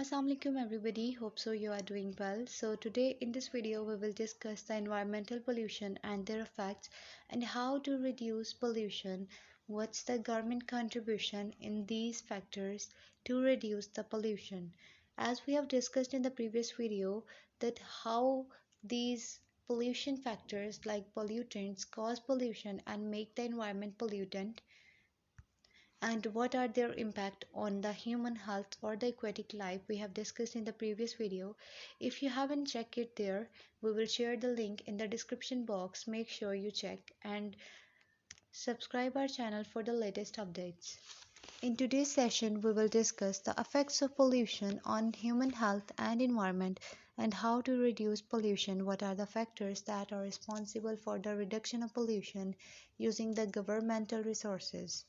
Assalamualaikum everybody, hope so you are doing well. So today in this video we will discuss the environmental pollution and their effects and how to reduce pollution. What's the government contribution in these factors to reduce the pollution? As we have discussed in the previous video that how these pollution factors like pollutants cause pollution and make the environment pollutant and what are their impact on the human health or the aquatic life we have discussed in the previous video. If you haven't checked it there, we will share the link in the description box. Make sure you check and subscribe our channel for the latest updates. In today's session we will discuss the effects of pollution on human health and environment and how to reduce pollution. What are the factors that are responsible for the reduction of pollution using the governmental resources?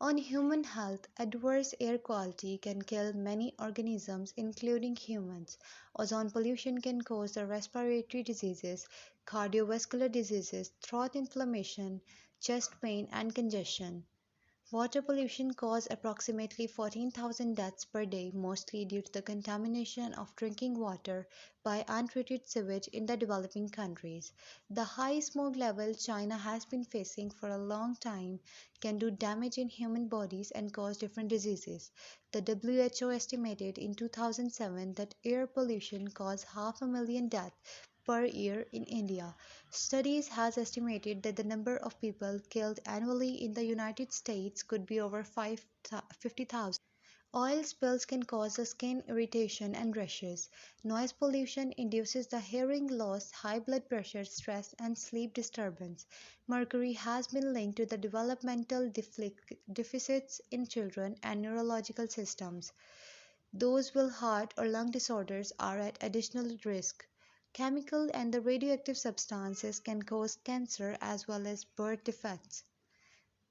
On human health, adverse air quality can kill many organisms, including humans. Ozone pollution can cause the respiratory diseases, cardiovascular diseases, throat inflammation, chest pain, and congestion. Water pollution causes approximately 14,000 deaths per day, mostly due to the contamination of drinking water by untreated sewage in the developing countries. The high smoke level China has been facing for a long time can do damage in human bodies and cause different diseases. The WHO estimated in 2007 that air pollution caused half a million deaths per year in India. Studies has estimated that the number of people killed annually in the United States could be over 50,000. Oil spills can cause skin irritation and rashes. Noise pollution induces the hearing loss, high blood pressure, stress, and sleep disturbance. Mercury has been linked to the developmental deficits in children and neurological systems. Those with heart or lung disorders are at additional risk. Chemical and the radioactive substances can cause cancer as well as birth defects.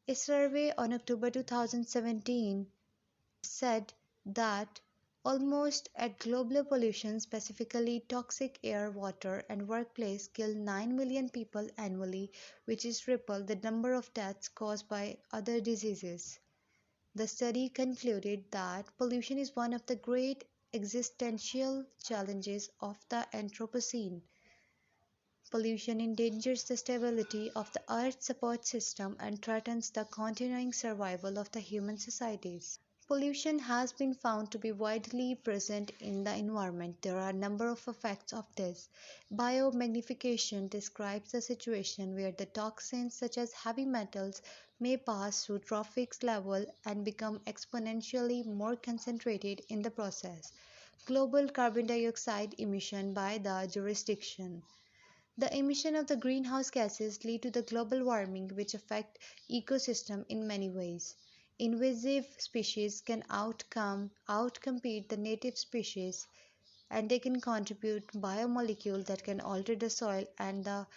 A survey on October 2017 said that almost at global pollution, specifically toxic air, water, and workplace, kill 9 million people annually, which is triple the number of deaths caused by other diseases. The study concluded that pollution is one of the great existential challenges of the Anthropocene. Pollution endangers the stability of the Earth's support system and threatens the continuing survival of the human societies. Pollution has been found to be widely present in the environment. There are a number of effects of this. Biomagnification describes a situation where the toxins such as heavy metals may pass through trophic level and become exponentially more concentrated in the process. Global carbon dioxide emission by the jurisdiction. The emission of the greenhouse gases lead to the global warming which affect ecosystem in many ways. Invasive species can outcompete the native species and they can contribute biomolecules that can alter the soil and the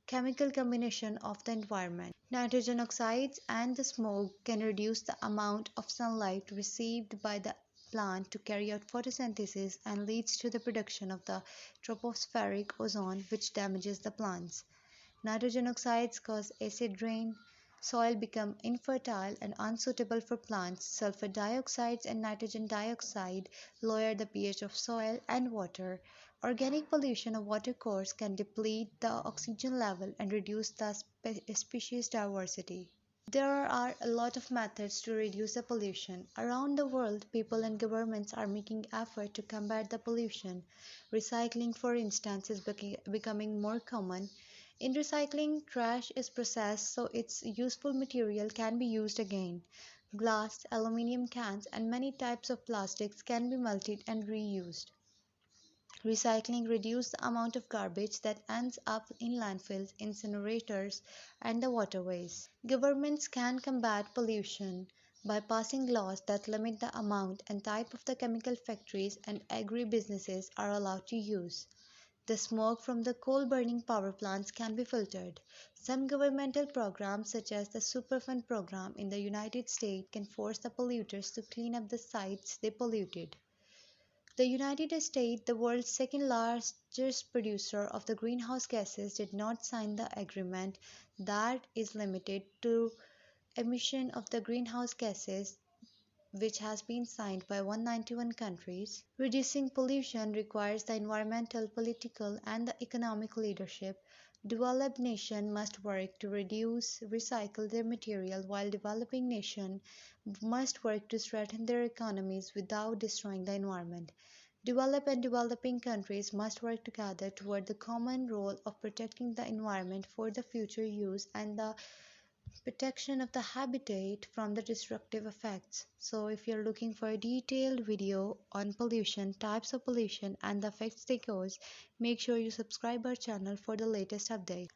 chemical combination of the environment. Nitrogen oxides and the smoke can reduce the amount of sunlight received by the plant to carry out photosynthesis and leads to the production of the tropospheric ozone which damages the plants. Nitrogen oxides cause acid rain, soil become infertile and unsuitable for plants. Sulfur dioxide and nitrogen dioxide lower the pH of soil and water. Organic pollution of watercourse can deplete the oxygen level and reduce the species diversity. There are a lot of methods to reduce the pollution. Around the world, people and governments are making effort to combat the pollution. Recycling, for instance, is becoming more common. In recycling, trash is processed so its useful material can be used again. Glass, aluminum cans, and many types of plastics can be melted and reused. Recycling reduces the amount of garbage that ends up in landfills, incinerators, and the waterways. Governments can combat pollution by passing laws that limit the amount and type of the chemical factories and agri-businesses are allowed to use. The smoke from the coal-burning power plants can be filtered. Some governmental programs such as the Superfund program in the United States can force the polluters to clean up the sites they polluted. The United States, the world's second largest producer of the greenhouse gases, did not sign the agreement that is limited to emission of the greenhouse gases. which has been signed by 191 countries. Reducing pollution requires the environmental, political, and the economic leadership. Developed nations must work to reduce, recycle their material, while developing nations must work to strengthen their economies without destroying the environment. Developed and developing countries must work together toward the common goal of protecting the environment for the future use and the protection of the habitat from the destructive effects. So if you're looking for a detailed video on pollution, types of pollution and the effects they cause, make sure you subscribe our channel for the latest update.